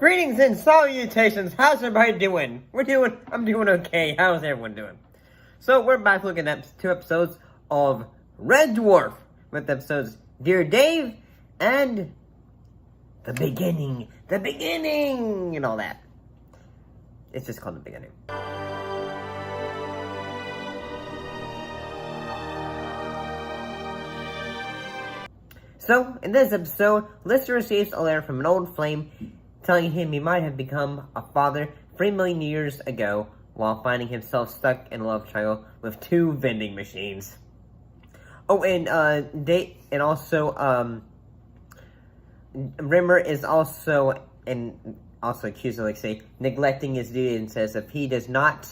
Greetings and salutations. How's everybody doing? I'm doing okay. How's everyone doing? So we're back looking at 2 episodes of Red Dwarf with episodes Dear Dave and The Beginning, and all that. It's just called The Beginning. So, in this episode, Lister receives a letter from an old flame telling him he might have become a father 3 million years ago while finding himself stuck in a love triangle with 2 vending machines. Oh, and Rimmer is also accused of, neglecting his duty, and says if he does not,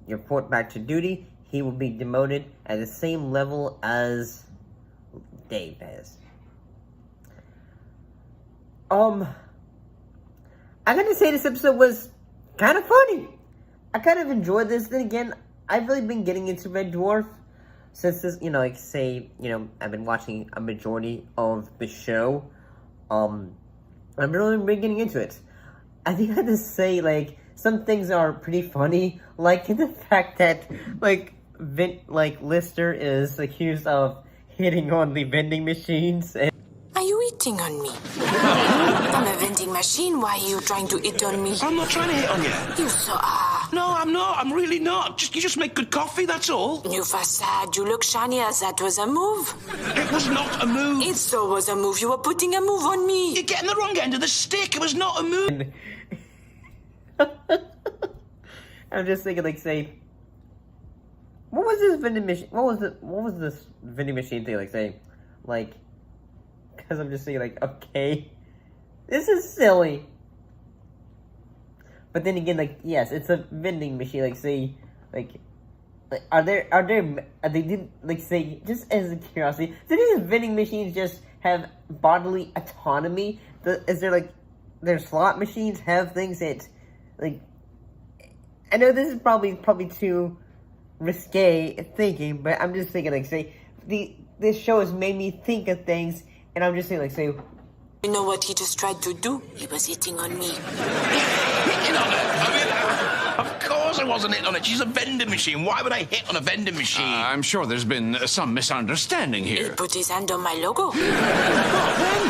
report back to duty, he will be demoted at the same level as Dave is. I gotta say this episode was kind of funny. I kind of enjoyed this. Then again, I've really been getting into Red Dwarf since this, I've been watching a majority of the show. I've really been getting into it. I think I have to say, some things are pretty funny, like in the fact that, Lister is accused of hitting on the vending machines. Are you eating on me? I'm a vending machine. Why are you trying to hit on me? I'm not trying to hit on you. You so are. No, I'm not. I'm really not. You just make good coffee, that's all. New facade. You look shinier. That was a move. It was not a move. It so was a move. You were putting a move on me. You're getting the wrong end of the stick. It was not a move. I'm just thinking, what was this vending machine? What was this vending machine thing because I'm just thinking, okay, this is silly. But then again, yes, it's a vending machine. Are they just as a curiosity, do these vending machines just have bodily autonomy? Is there their slot machines have things that, I know this is probably too risque thinking, but I'm just thinking, this show has made me think of things, and I'm just saying, You know what he just tried to do? He was hitting on me. Hitting on her? Of course I wasn't hitting on it. She's a vending machine. Why would I hit on a vending machine? I'm sure there's been some misunderstanding He here. put his hand on my logo. What then?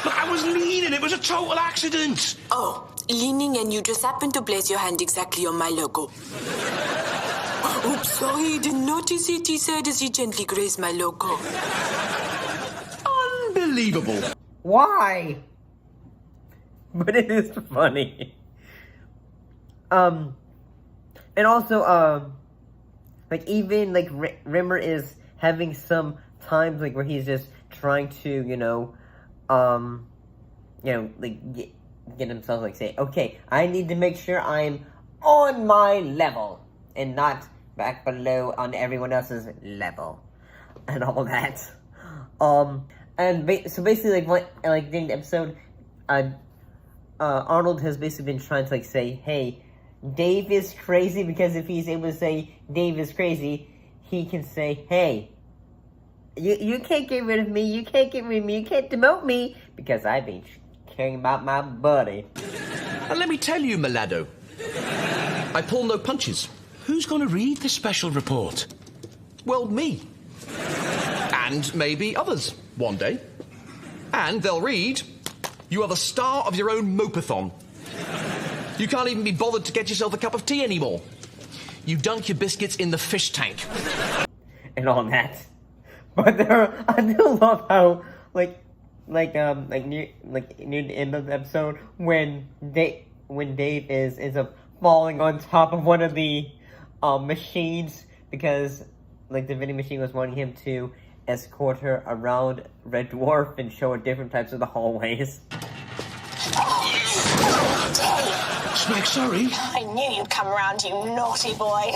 Look, I was leaning. It was a total accident. Oh, leaning, and you just happened to place your hand exactly on my logo. Oops, sorry, didn't notice it, he said as he gently grazed my logo. Unbelievable. why? But it is funny. And also, Rimmer is having some times, where he's just trying to, get himself, say, okay, I need to make sure I'm on my level, and not back below on everyone else's level, and all that. So basically, during the episode, Arnold has basically been trying to, say, hey, Dave is crazy, because if he's able to say Dave is crazy, he can say, hey, you can't get rid of me, you can't demote me, because I've been caring about my buddy. And let me tell you, Milado, I pull no punches. Who's going to read this special report? Well, me. And maybe others, one day. And they'll read, you are the star of your own mopathon. You can't even be bothered to get yourself a cup of tea anymore. You dunk your biscuits in the fish tank. And all that. But I do love how, near the end of the episode, when Dave ends up falling on top of one of the machines, because the vending machine was wanting him to escort her around Red Dwarf and show her different types of the hallways. Smeg, sorry. I knew you'd come around, you naughty boy.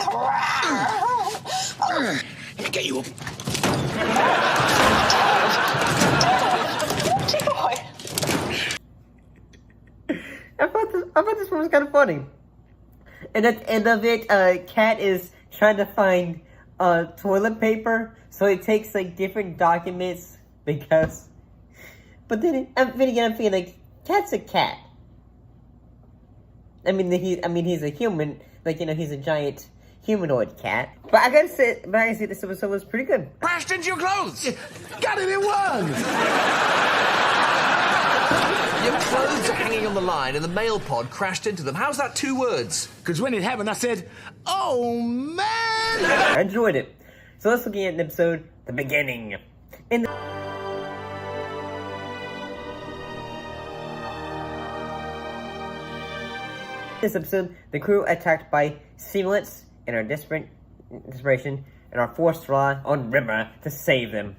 Let me get you up. Naughty boy. I thought this one was kind of funny. And at the end of it, Kat is trying to find toilet paper, so it takes different documents because. But then again, I'm feeling cat's a cat. I mean, he's a human. Like, you know, he's a giant humanoid cat. But I gotta say, this episode was pretty good. Crashed into your clothes! Got it in one! Your clothes are hanging on the line and the mail pod crashed into them. How's that 2 words? Because when it happened, I said, oh, man! I enjoyed it. So let's look at an episode, the beginning. In this episode, the crew attacked by simulants and are desperation and are forced to rely on Rimmer to save them.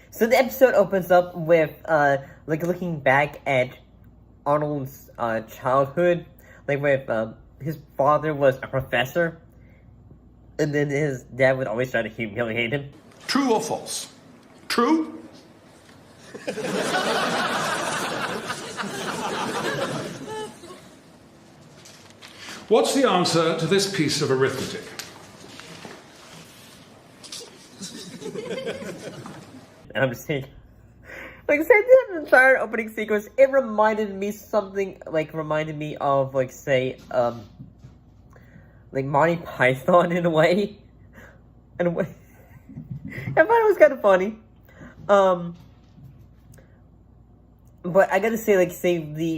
So the episode opens up with like looking back at Arnold's childhood, like with his father was a professor, and then his dad would always try to humiliate him. True or false? True? What's the answer to this piece of arithmetic? And I'm just saying, like I said, the entire opening sequence, it reminded me of, like, say, like Monty Python in a way. In a way. I thought it was kind of funny. But I gotta say, like,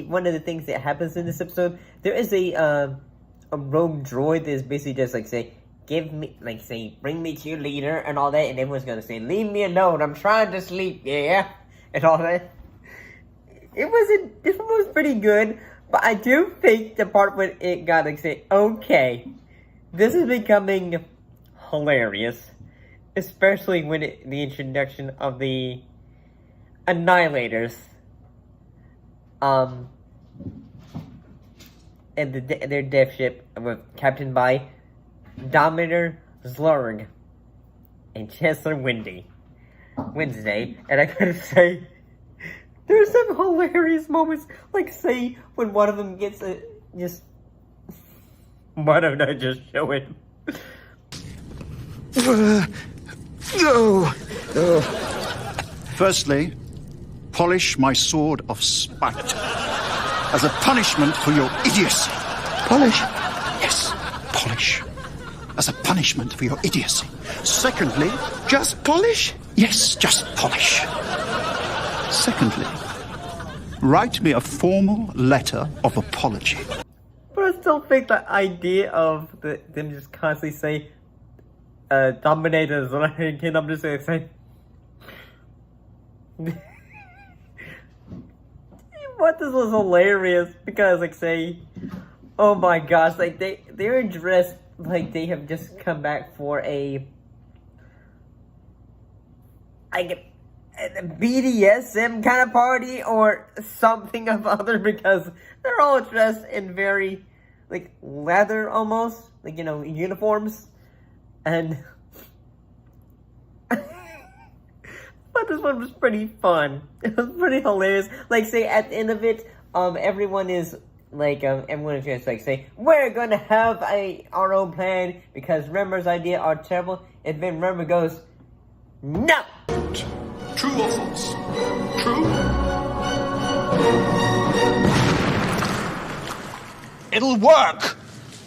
one of the things that happens in this episode, there is a rogue droid that is basically just, like, say, bring me to your leader and all that, and everyone's gonna say, leave me alone, I'm trying to sleep, yeah, and all that. This one was pretty good, but I do think the part when it got, like, say, okay, this is becoming hilarious, especially when the introduction of the Annihilators, and their death ship was captained by Dominator Zlurg and Chancellor Wednesday, and I gotta say, there's some hilarious moments, like, say, when one of them gets why don't I just show it? Firstly, polish my sword of spite as a punishment for your idiocy. Polish? Yes, polish. As a punishment for your idiocy. Secondly, just polish? Yes, just polish. Secondly, write me a formal letter of apology. But I still think the idea of them just constantly say, Dominators, and I'm just gonna say, what this was hilarious, because, like, say, oh my gosh, like, they're dressed like they have just come back for a BDSM kind of party or something of other, because they're all dressed in very, like, leather almost, like, you know, uniforms, and but this one was pretty fun. It was pretty hilarious. Like, say, at the end of it, everyone is just like, say, we're gonna have our own plan because Remmer's idea are terrible, and then Remmer goes, no! True or false? True? It'll work!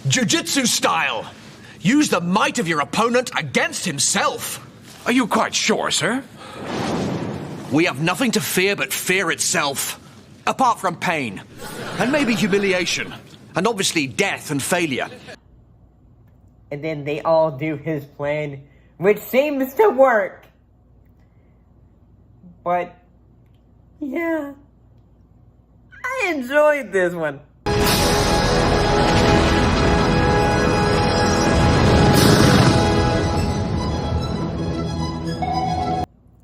Jiu-jitsu style! Use the might of your opponent against himself! Are you quite sure, sir? We have nothing to fear but fear itself. Apart from pain. And maybe humiliation. And obviously death and failure. And then they all do his plan, which seems to work. But, yeah, I enjoyed this one.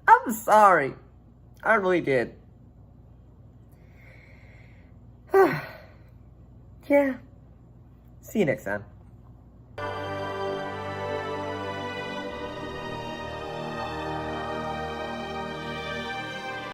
I'm sorry. I really did. Yeah. See you next time.